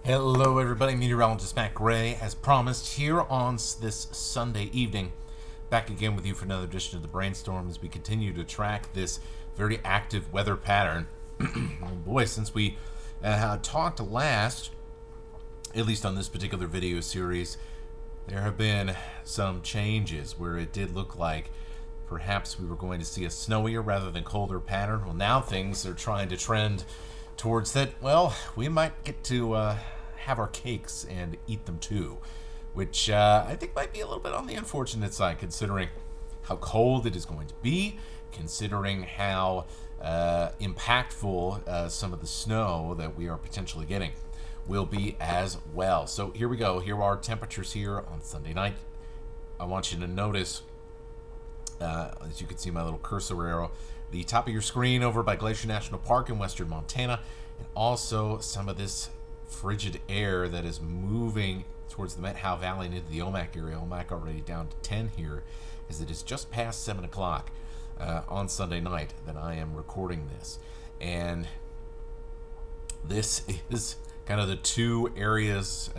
Hello everybody, meteorologist Matt Gray, as promised, here on this Sunday evening. Back again with you for another edition of the Brainstorm as we continue to track this very active weather pattern. Oh boy, since we talked last, at least on this particular video series, there have been some changes where it did look like perhaps we were going to see a snowier rather than colder pattern. Well, now things are trying to trend towards that, well, we might get to have our cakes and eat them too, which I think might be a little bit on the unfortunate side, considering how cold it is going to be, considering how impactful some of the snow that we are potentially getting will be as well. So here we go. Here are temperatures here on Sunday night. I want you to notice, as you can see my little cursor arrow, the top of your screen over by Glacier National Park in western Montana, and also some of this frigid air that is moving towards the Methow Valley and into the Omak area. Omak already down to 10 here, as it is just past 7 o'clock on Sunday night that I am recording this. And this is kind of the two areas,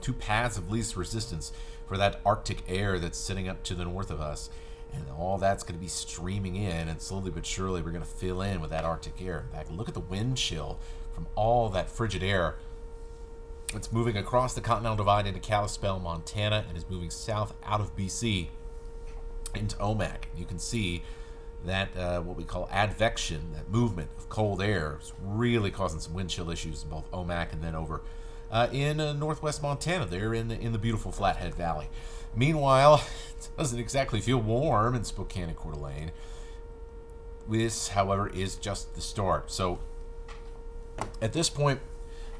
two paths of least resistance for that Arctic air that's sitting up to the north of us. And all that's going to be streaming in, and slowly but surely we're going to fill in with that Arctic air. In fact, look at the wind chill from all that frigid air. It's moving across the Continental Divide into Kalispell, Montana, and is moving south out of BC into Omak. You can see that what we call advection, that movement of cold air, is really causing some wind chill issues in both Omak and then over in northwest Montana, there in the beautiful Flathead Valley. Meanwhile, it doesn't exactly feel warm in Spokane and Coeur d'Alene. This, however, is just the start. So at this point,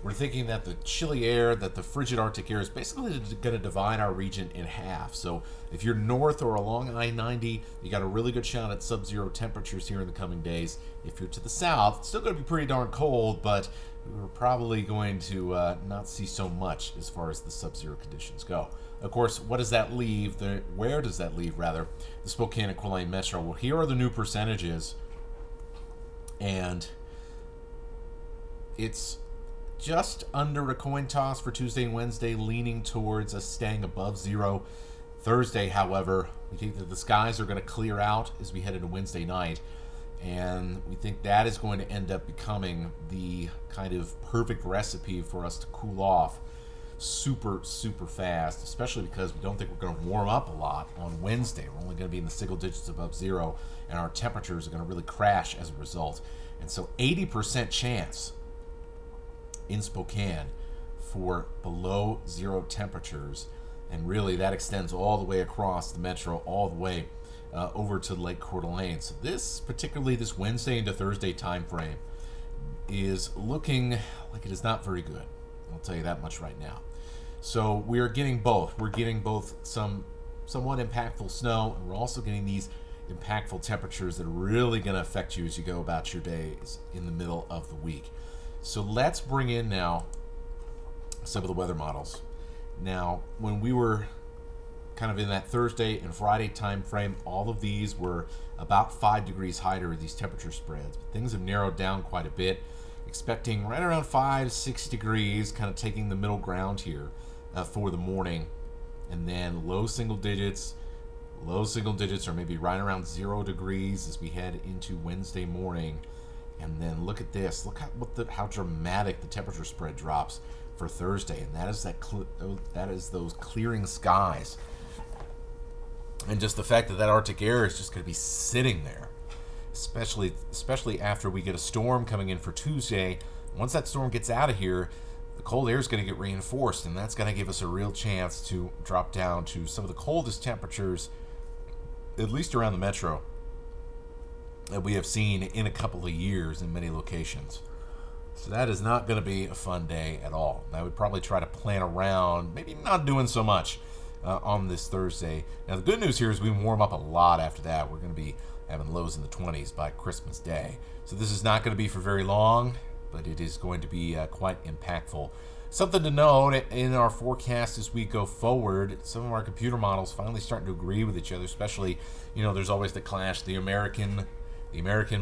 we're thinking that the chilly air, that the frigid Arctic air is basically going to divide our region in half. So if you're north or along I-90, you got a really good shot at sub-zero temperatures here in the coming days. If you're to the south, it's still going to be pretty darn cold, but we're probably going to not see so much as far as the sub-zero conditions go. Of course, what does that leave? Where does that leave, rather, the Spokane and Coeur d'Alene Metro? Well, here are the new percentages, and it's just under a coin toss for Tuesday and Wednesday, leaning towards us staying above zero. Thursday, however, we think that the skies are going to clear out as we head into Wednesday night, and we think that is going to end up becoming the kind of perfect recipe for us to cool off super fast, especially because we don't think we're going to warm up a lot on Wednesday. We're only going to be in the single digits above zero, and our temperatures are going to really crash as a result. And so 80% chance in Spokane for below zero temperatures, and really that extends all the way across the metro, all the way over to Lake Coeur d'Alene. So this, particularly this Wednesday into Thursday time frame, is looking like it is not very good. I'll tell you that much right now. So we are getting both. We're getting both some somewhat impactful snow, and we're also getting these impactful temperatures that are really going to affect you as you go about your days in the middle of the week. So let's bring in now some of the weather models. Now, when we were kind of in that Thursday and Friday time frame, all of these were about 5 degrees higher, these temperature spreads. But things have narrowed down quite a bit, expecting right around 5 to 6 degrees, kind of taking the middle ground here for the morning. And then low single digits, or maybe right around 0 degrees as we head into Wednesday morning. And then look at this. Look how dramatic the temperature spread drops for Thursday, and that is those clearing skies, and just the fact that Arctic air is just going to be sitting there, especially after we get a storm coming in for Tuesday. Once that storm gets out of here, the cold air is going to get reinforced, and that's going to give us a real chance to drop down to some of the coldest temperatures, at least around the metro, that we have seen in a couple of years in many locations. So that is not going to be a fun day at all. I would probably try to plan around maybe not doing so much on this Thursday. Now the good news here is we warm up a lot after that. We're going to be having lows in the 20s by Christmas Day. So this is not going to be for very long, but it is going to be quite impactful. Something to note in our forecast as we go forward, some of our computer models finally starting to agree with each other, especially, there's always the clash, the American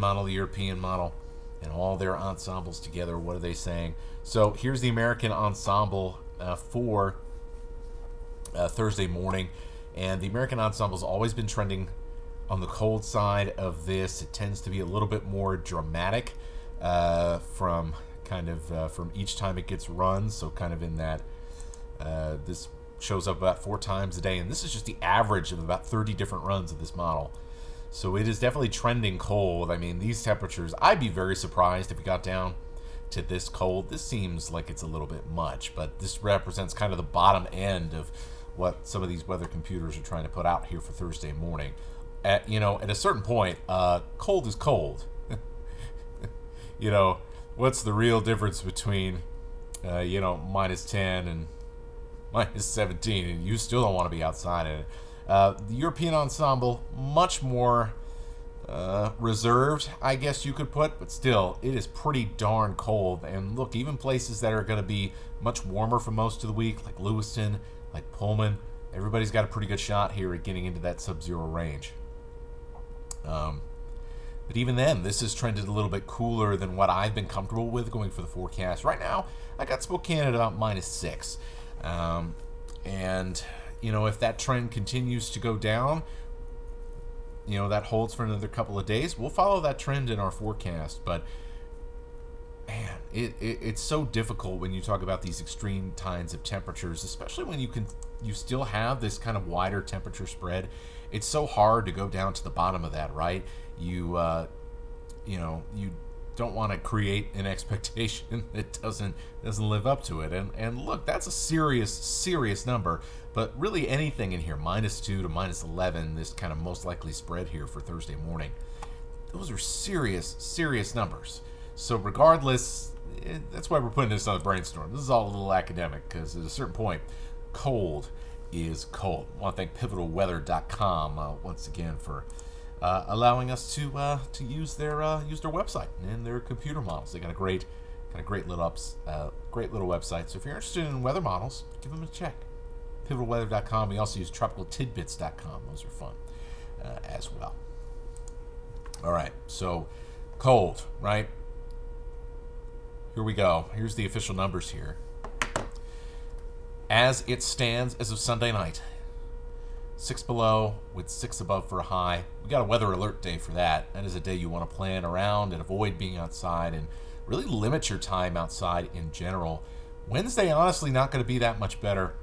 model, the European model. and all their ensembles together. What are they saying? So here's the American ensemble for Thursday morning. And the American ensemble's always been trending on the cold side of this. It tends to be a little bit more dramatic from each time it gets run. So kind of in that this shows up about 4 times a day, and this is just the average of about 30 different runs of this model. So it is definitely trending cold. I mean, these temperatures, I'd be very surprised if we got down to this cold. This seems like it's a little bit much, but this represents kind of the bottom end of what some of these weather computers are trying to put out here for Thursday morning. At a certain point, cold is cold. What's the real difference between, minus 10 and minus 17, and you still don't want to be outside in it. The European ensemble, much more reserved, I guess you could put, but still, it is pretty darn cold. And look, even places that are going to be much warmer for most of the week, like Lewiston, like Pullman, everybody's got a pretty good shot here at getting into that sub-zero range. But even then, this has trended a little bit cooler than what I've been comfortable with going for the forecast. Right now, I got Spokane at about minus 6. And if that trend continues to go down, that holds for another couple of days, we'll follow that trend in our forecast. But man, it's so difficult when you talk about these extreme times of temperatures, especially when you still have this kind of wider temperature spread. It's so hard to go down to the bottom of that, right? You don't want to create an expectation that doesn't live up to it. And look, that's a serious number. But really anything in here, minus 2 to minus 11, this kind of most likely spread here for Thursday morning, those are serious numbers. So regardless, that's why we're putting this on the Brainstorm. This is all a little academic, because at a certain point, cold is cold. I want to thank pivotalweather.com once again for allowing us to use their website and their computer models. They got a great little website. So if you're interested in weather models, give them a check. Pivotalweather.com. We also use tropicaltidbits.com. Those are fun as well. All right, so cold, right? Here we go. Here's the official numbers here. As it stands as of Sunday night, 6 below with 6 above for a high. We got a weather alert day for that. That is a day you want to plan around and avoid being outside and really limit your time outside in general. Wednesday, honestly, not going to be that much better.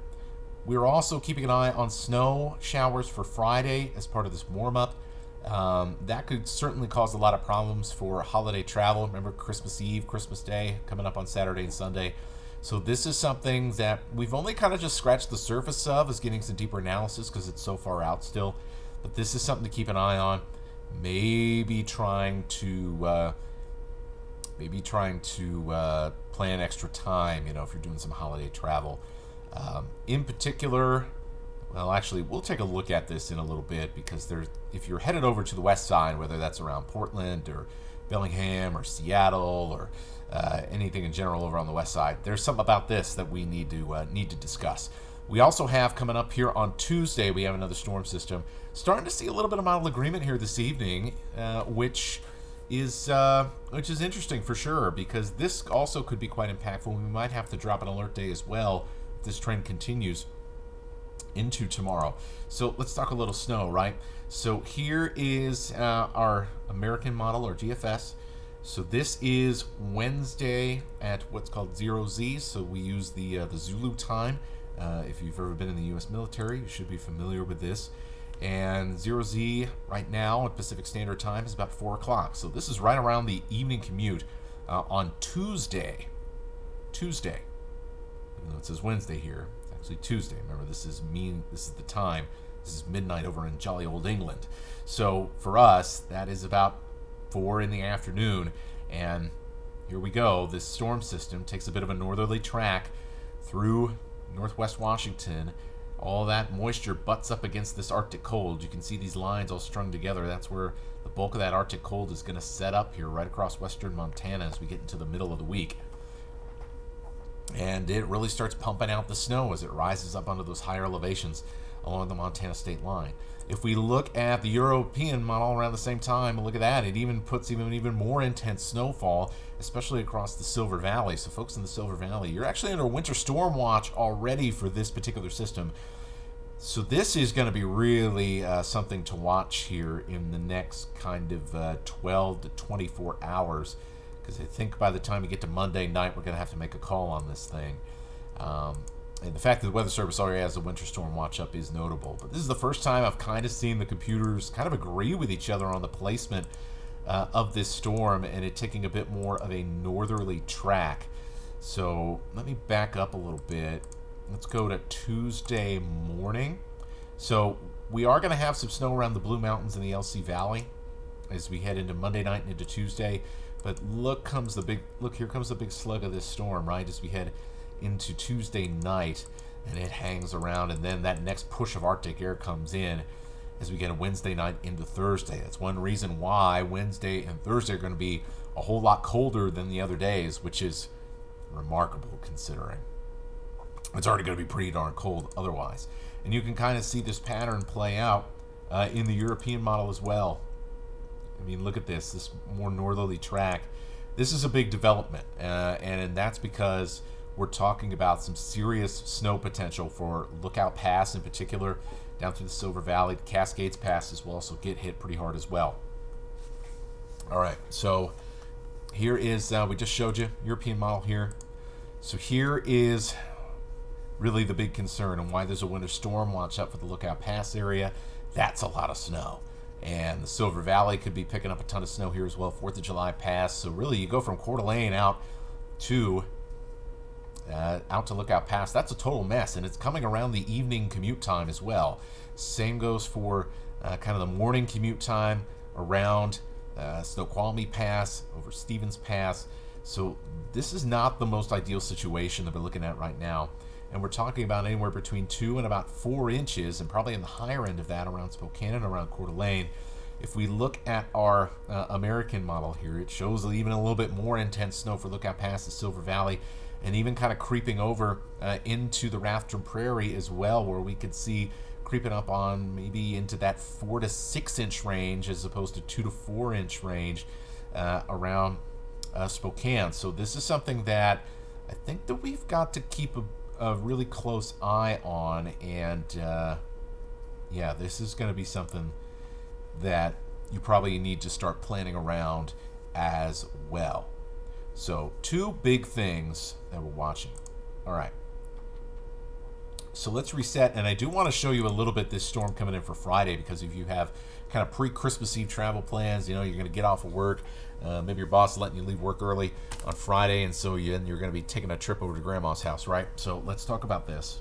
We're also keeping an eye on snow showers for Friday as part of this warm-up. That could certainly cause a lot of problems for holiday travel. Remember Christmas Eve, Christmas Day coming up on Saturday and Sunday. So this is something that we've only kind of just scratched the surface of, is getting some deeper analysis because it's so far out still. But this is something to keep an eye on. Maybe trying to plan extra time, if you're doing some holiday travel. In particular, well, actually, we'll take a look at this in a little bit, because if you're headed over to the west side, whether that's around Portland or Bellingham or Seattle or anything in general over on the west side, there's something about this that we need to discuss. We also have coming up here on Tuesday, we have another storm system. Starting to see a little bit of model agreement here this evening, which is interesting for sure, because this also could be quite impactful. We might have to drop an alert day as well if this trend continues into tomorrow. So let's talk a little snow, right? So here is our American model, or GFS. So this is Wednesday at what's called 0Z. So we use the Zulu time. If you've ever been in the U.S. military, you should be familiar with this. And 0Z right now at Pacific Standard Time is about 4 o'clock. So this is right around the evening commute on Tuesday. Even though it says Wednesday here, it's actually Tuesday. Remember, this is the time. This is midnight over in jolly old England. So for us, that is about 4 in the afternoon. And here we go. This storm system takes a bit of a northerly track through northwest Washington. All that moisture butts up against this Arctic cold. You can see these lines all strung together. That's where the bulk of that Arctic cold is going to set up here right across western Montana as we get into the middle of the week. And it really starts pumping out the snow as it rises up onto those higher elevations. along the Montana state line. If we look at the European model around the same time, look at that. It even puts even more intense snowfall, especially across the Silver Valley. So folks in the Silver Valley, you're actually under a winter storm watch already for this particular system. So this is going to be really something to watch here in the next kind of 12 to 24 hours, because I think by the time we get to Monday night, we're going to have to make a call on this thing. And the fact that the Weather Service already has a winter storm watch up is notable. But this is the first time I've kind of seen the computers kind of agree with each other on the placement of this storm, and it taking a bit more of a northerly track. So let me back up a little bit. Let's go to Tuesday morning. So we are going to have some snow around the Blue Mountains in the LC Valley as we head into Monday night and into Tuesday. But here comes the big slug of this storm, right, as we head into Tuesday night, and it hangs around, and then that next push of Arctic air comes in as we get a Wednesday night into Thursday. That's one reason why Wednesday and Thursday are going to be a whole lot colder than the other days, which is remarkable considering it's already going to be pretty darn cold otherwise. And you can kind of see this pattern play out in the European model as well. I mean, look at this more northerly track. This is a big development, and that's because we're talking about some serious snow potential for Lookout Pass in particular, down through the Silver Valley. The Cascades Passes will also get hit pretty hard as well. All right, so here is, we just showed you European model here. So here is really the big concern and why there's a winter storm watch up for the Lookout Pass area. That's a lot of snow. And the Silver Valley could be picking up a ton of snow here as well, 4th of July Pass. So really, you go from Coeur d'Alene out to Lookout Pass. That's a total mess, and it's coming around the evening commute time as well. Same goes for kind of the morning commute time around Snoqualmie Pass, over Stevens Pass. So this is not the most ideal situation that we're looking at right now. And we're talking about anywhere between 2 and about 4 inches, and probably in the higher end of that around Spokane and around Coeur d'Alene. If we look at our American model here, it shows even a little bit more intense snow for Lookout Pass, the Silver Valley, and even kind of creeping over into the Rathdrum Prairie as well, where we could see creeping up on maybe into that 4 to 6 inch range as opposed to 2 to 4 inch range around Spokane. So this is something that I think that we've got to keep a really close eye on, and yeah, this is going to be something that you probably need to start planning around as well. So 2 big things that we're watching. All right, so let's reset, and I do want to show you a little bit this storm coming in for Friday, because if you have kind of pre-Christmas Eve travel plans, you know, you're going to get off of work, maybe your boss is letting you leave work early on Friday, and so you're going to be taking a trip over to Grandma's house, right? So let's talk about this.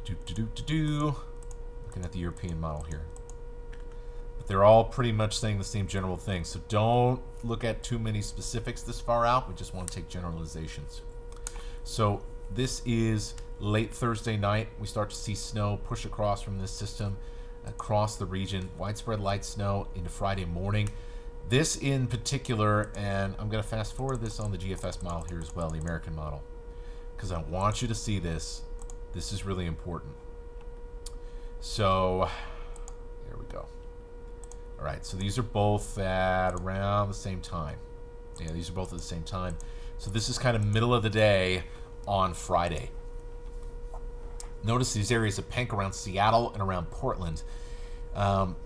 Looking at the European model here. But they're all pretty much saying the same general thing, so don't look at too many specifics this far out. We just want to take generalizations. So this is late Thursday night. We start to see snow push across from this system across the region. Widespread light snow into Friday morning. This in particular, and I'm going to fast forward this on the GFS model here as well, the American model, because I want you to see this. This is really important. So there we go. All right, so these are both at around the same time. Yeah, these are both at the same time. So this is kind of middle of the day on Friday. Notice these areas of pink around Seattle and around Portland.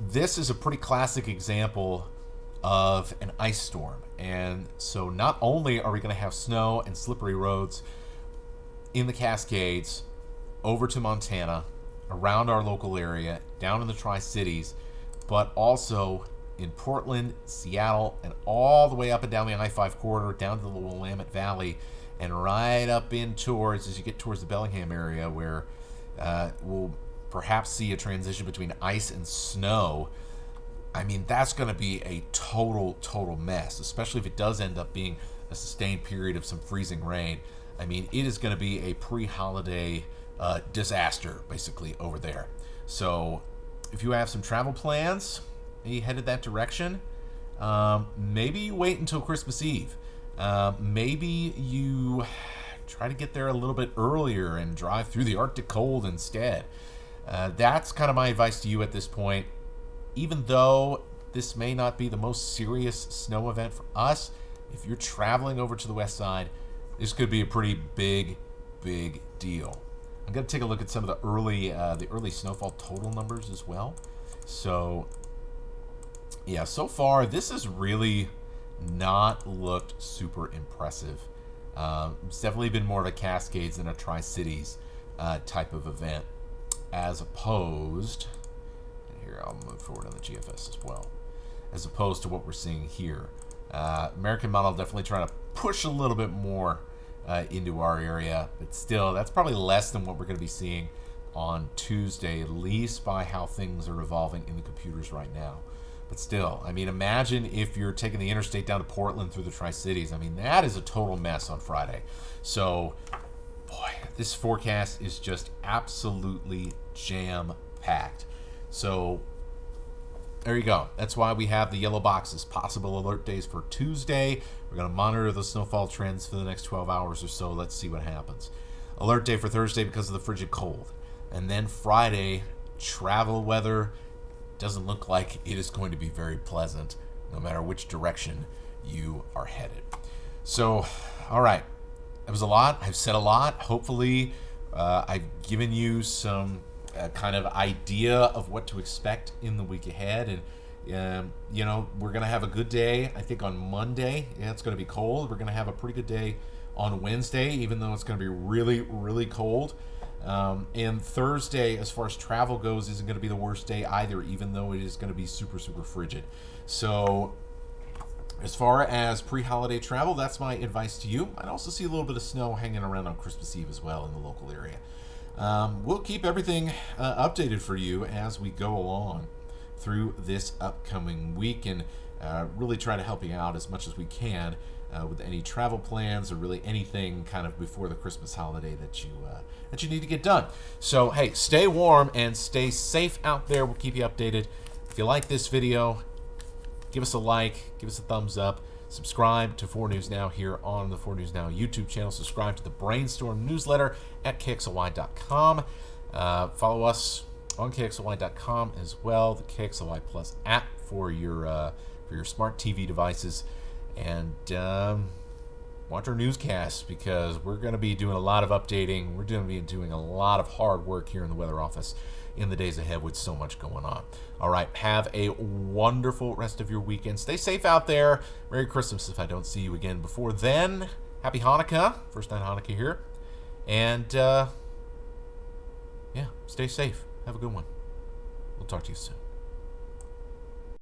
This is a pretty classic example of an ice storm. And so not only are we going to have snow and slippery roads in the Cascades over to Montana, around our local area, down in the Tri-Cities, but also in Portland, Seattle, and all the way up and down the I-5 corridor, down to the Willamette Valley, and right up in towards, as you get towards the Bellingham area, where we'll perhaps see a transition between ice and snow. I mean, that's going to be a total mess, especially if it does end up being a sustained period of some freezing rain. I mean, it is going to be a pre-holiday disaster, basically, over there. So if you have some travel plans, you headed that direction, maybe you wait until Christmas Eve. Maybe you try to get there a little bit earlier and drive through the Arctic cold instead. That's kind of my advice to you at this point. Even though this may not be the most serious snow event for us, if you're traveling over to the west side, this could be a pretty big deal. I'm going to take a look at some of the early snowfall total numbers as well. So, yeah, so far this has really not looked super impressive. It's definitely been more of a Cascades than a Tri-Cities type of event, as opposed, and here I'll move forward on the GFS as well, as opposed to what we're seeing here. American model definitely trying to push a little bit more into our area, but still, that's probably less than what we're going to be seeing on Tuesday, at least by how things are evolving in the computers right now. But still, I mean, imagine if you're taking the interstate down to Portland through the Tri-Cities. I mean, that is a total mess on Friday. So, boy, this forecast is just absolutely jam-packed. So, there you go. That's why we have the yellow boxes. Possible alert days for Tuesday. We're going to monitor the snowfall trends for the next 12 hours or so. Let's see what happens. Alert day for Thursday because of the frigid cold. And then Friday, travel weather. Doesn't look like it is going to be very pleasant, no matter which direction you are headed. So, all right. That was a lot. I've said a lot. Hopefully, I've given you some kind of idea of what to expect in the week ahead. And, you know, we're going to have a good day, I think, on Monday. Yeah, it's going to be cold. We're going to have a pretty good day on Wednesday, even though it's going to be really cold. And Thursday, as far as travel goes, isn't going to be the worst day either, even though it is going to be super frigid. So, as far as pre-holiday travel, that's my advice to you. I'd also see a little bit of snow hanging around on Christmas Eve as well in the local area. We'll keep everything updated for you as we go along through this upcoming week, and really try to help you out as much as we can with any travel plans or really anything kind of before the Christmas holiday that you need to get done. So, hey, stay warm and stay safe out there. We'll keep you updated. If you like this video, give us a like, give us a thumbs up, subscribe to 4 News Now here on the 4 News Now YouTube channel. Subscribe to the Brainstorm newsletter at KXLY.com. Follow us on KXLY.com as well, the KXLY Plus app for your smart TV devices. And watch our newscasts, because we're going to be doing a lot of updating. We're going to be doing a lot of hard work here in the weather office in the days ahead with so much going on. All right, have a wonderful rest of your weekend. Stay safe out there. Merry Christmas if I don't see you again before then. Happy Hanukkah. First night Hanukkah here. And, yeah, stay safe. Have a good one. We'll talk to you soon.